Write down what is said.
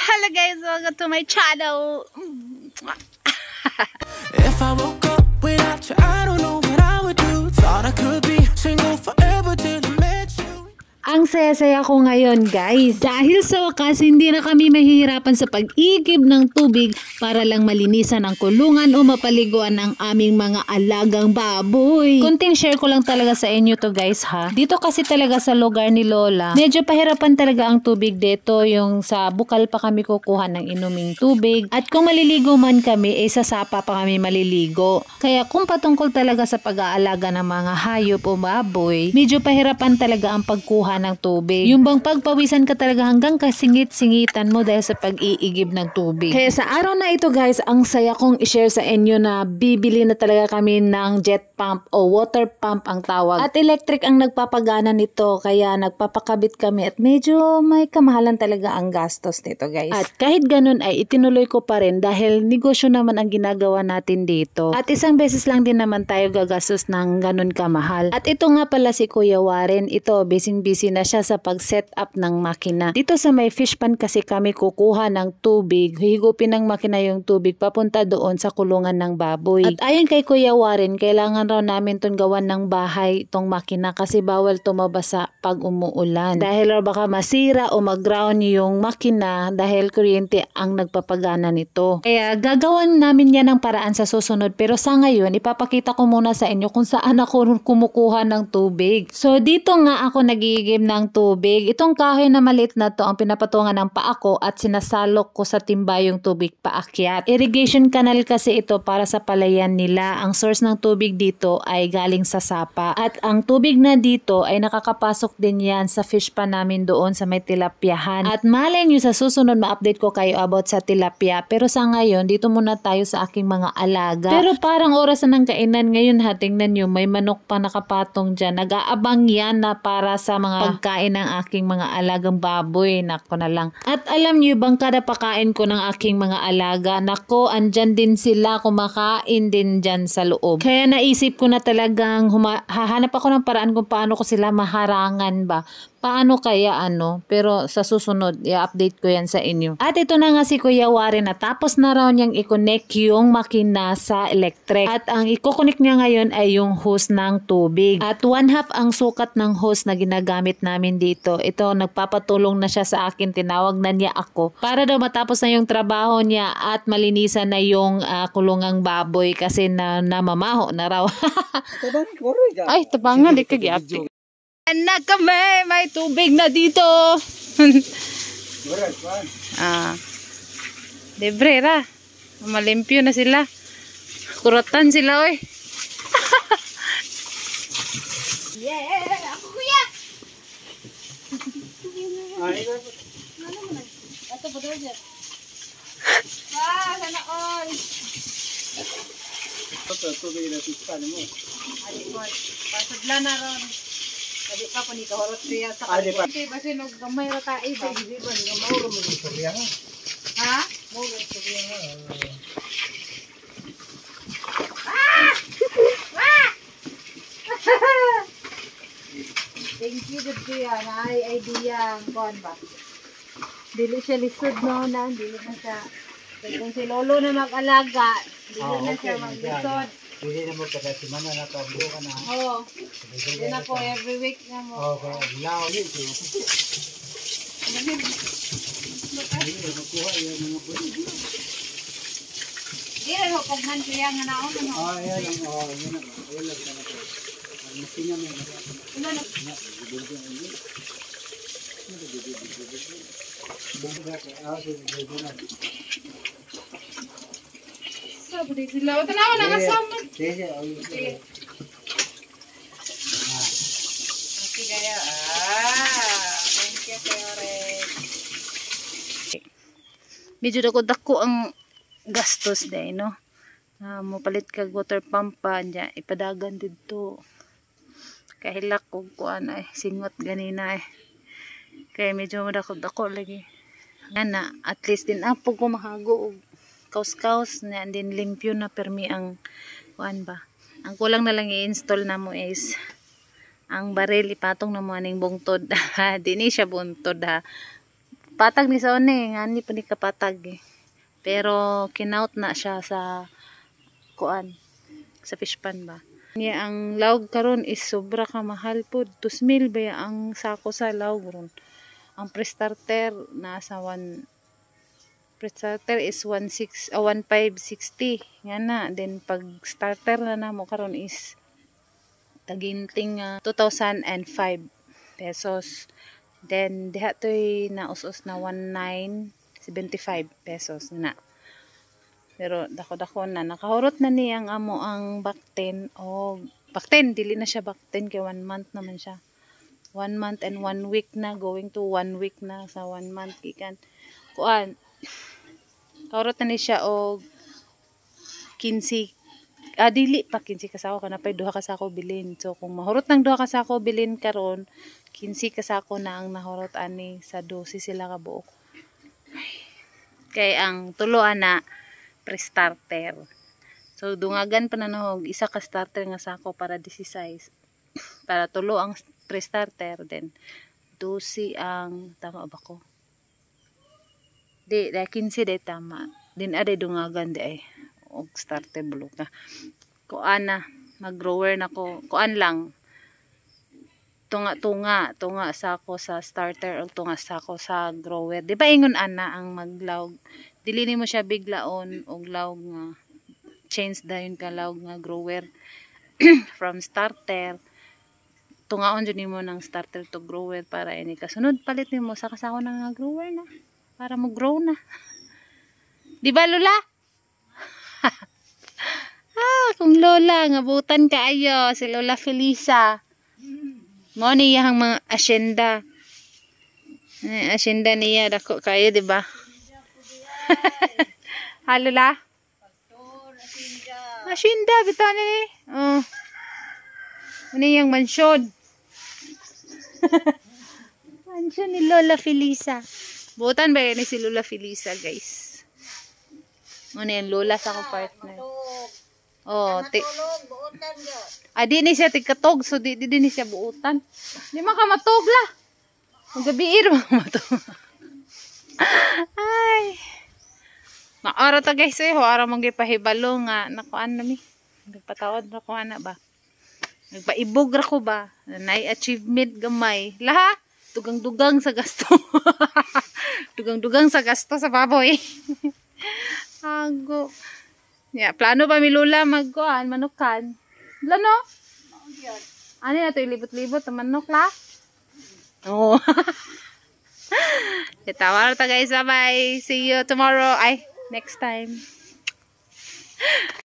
Hello guys, welcome to my channel. If I woke up without you, I don't know what I would do. Thought I could be single forever till I met you. Ang saya-saya ko ngayon guys dahil sa wakas hindi na kami mahihirapan sa pag-igib ng tubig para lang malinisan ang kulungan o mapaliguan ang aming mga alagang baboy. Kunting share ko lang talaga sa inyo to guys ha. Dito kasi talaga sa lugar ni Lola, medyo pahirapan talaga ang tubig dito. Yung sa bukal pa kami kukuha ng inuming tubig at kung maliligo man kami sa sapa pa kami maliligo. Kaya kung patungkol talaga sa pag-aalaga ng mga hayop o baboy, medyo pahirapan talaga ang pagkuha ng tubig. Yung bang pagpawisan ka talaga hanggang kasingit-singitan mo dahil sa pag-iigib ng tubig. Kaya sa araw na ito guys, ang saya kong i-share sa inyo na bibili na talaga kami ng jet pump o water pump ang tawag. At electric ang nagpapagana nito kaya nagpapakabit kami at medyo may kamahalan talaga ang gastos nito guys. At kahit ganun ay itinuloy ko pa rin dahil negosyo naman ang ginagawa natin dito. At isang beses lang din naman tayo gagastos ng ganun kamahal. At ito nga pala si Kuya Warren, ito busy na siya sa pag-set up ng makina. Dito sa may fish pan kasi kami kukuha ng tubig, higupin ng makina yung tubig papunta doon sa kulungan ng baboy. At ayon kay Kuya Warren, kailangan raw namin itong gawan ng bahay itong makina kasi bawal tumabasa pag umuulan. Dahil raw baka masira o mag-ground yung makina dahil kuryente ang nagpapagana nito. Kaya gagawan namin yan ng paraan sa susunod pero sa ngayon ipapakita ko muna sa inyo kung saan ako kumukuha ng tubig. So dito nga ako nagigib ng tubig. Itong kahoy na maliit na to ang pinapatungan ng paa ko at sinasalok ko sa timba yung tubig paakyat. Irrigation canal kasi ito para sa palayan nila. Ang source ng tubig dito ay galing sa sapa. At ang tubig na dito ay nakakapasok din yan sa fish pan namin doon sa may tilapyahan. At malay nyo sa susunod ma-update ko kayo about sa tilapia. Pero sa ngayon, dito muna tayo sa aking mga alaga. Pero parang oras na ng kainan ngayon ha. Tingnan nyo, may manok pa nakapatong dyan. Nag-aabang yan na para sa mga pagkain ng aking mga alagang baboy. Nako na lang. At alam nyo bang kada pakain ko ng aking mga alaga, nako, andyan din sila, kumakain din dyan sa loob. Kaya naisip ko na talagang hahanap ako ng paraan kung paano ko sila maharangan ba. Paano kaya pero sa susunod i-update ko yan sa inyo. At ito na nga si Kuya Warren, natapos na raw niyang i-connect yung makina sa electric. At ang i-connect niya ngayon ay yung hose ng tubig. At 1/2 ang sukat ng hose na ginagamit namin dito. Ito nagpapatulong na siya sa akin, tinawag na niya ako para daw matapos na yung trabaho niya at malinisan na yung kulungang baboy kasi namamaho na raw. Ay, tabangan, di ka gyapti. Na kami, may tubig na dito. Libre ra. Malimpyo na sila. Kuratan sila oy. Yeah, ako kuya. Ato pa daw dyan. Sana all. Tubig na tispan mo. Adi ko, pasudla na ron. Adi pa po ni kahorot siya sa adi pa. Kasi basi nung gamay ra ka ito. Hindi ba ni gamay ra mo istorya ha? Ha? Mo ra istorya ha. Thank you good kuya. Naay idea kuan ba? Dili siya lisod no na, dili na siya. Kung si Lolo na mag-alaga, dili na siya mag-lisod. Hindi na mo kada semana na pablo ka na. Oo. Hindi na po every week na mo. Okay, lao ni. Di rin mo pagman siya nga naon ano. Ayan lang, yun na. Ayun lang ka na po. Mesti nga may Ano na? Sabi sila, tanawa na kasama. Sige. Okay kaya. Thank you, Karen. Medyo dako-dako ang gastos day, no? Mapalit kag water pump pa niya, ipadagan dito. Kahilak kog kuan ay singot ganina kaya medyo dako-dako lagi. Ana, at least din apo ko mahago og kaus-kaus na din limpyo na permi ang kuan ba. Ang kulang na lang i-install na mo is ang baril ipatong na mo aning bungtod. Dini siya buntod ha. Patag ni sa one, nga ni pa ni kapatag eh. Pero kinaut na siya sa kuan, sa fish pan ba. Niya ang lawg karon is sobra ka mahal po. 2,000 ba ang sako sa lawg ron. Ang pre-starter nasa 1 pre-starter is 1560 nga na. Then pag starter na namo karon is taginting 2,005 pesos. Then diha toy na us-us na 1,975 pesos na. Pero dako-dako na nakahurot na niyang amo ang bakten o bakten dili na siya bakten kay 1 month naman siya. 1 month and 1 week na, going to 1 week na sa 1 month ikan. Kuan kahurot na ni siya og 15 dili pa 15 kasako kana pay 2 kasako bilin. So kung mahurot ng 2 kasako bilin karon 15 kasako na ang nahurot ani sa 12 sila ka buok. Kay ang tuloan na pre-starter. So dungagan pa na nahog isa ka starter nga sako para 16 para tulo ang pre-starter, then 12 ang tama ba ko? Di 15 day tama. Din ade dungagan di ay og starter bulok na. Kuan na mag-grower na ko. Kuan lang. Tunga sako sa starter o tunga sako sa grower. Di ba ingon ana ang maglawg? Dili nimo siya biglaon og lawg nga change dayon ka lawg nga grower from starter. Tungaon jud nimo ng starter to grower para ini kasunod palit nimo sa kasako na nga grower na para mo grow na. Di ba Lola? Kung Lola nga butan kaayo si Lola Felisa. Mo niya ang mga asyenda. Asyenda niya dako kayo, di ba? Ha Lola? Asyenda bitaw ni. Oh. Ano yung mansyon? Mansyon ni Lola Felisa. Butan ba ni si Lola Felisa, guys? Ano yung Lola sa akong partner? Oh, di ni siya tigkatog, so di ni siya buutan. Di makamatog la. Magabiir makamatog. Ay. Maara ta guys eh, ara mong gipahibalo nga nakuan na mi. Nagpatawad na ko ana ba. Nagpaibog ra ko ba? Nay achievement gamay. Laha, dugang-dugang sa gasto. Dugang-dugang sa gasto sa baboy. Ago. Yeah, plano pa mi Lola magkuan, manukan. Plano? Ano na to ilibot-libot sa manok la? Oh. Tawar ta guys, bye. See you tomorrow. Ay, next time.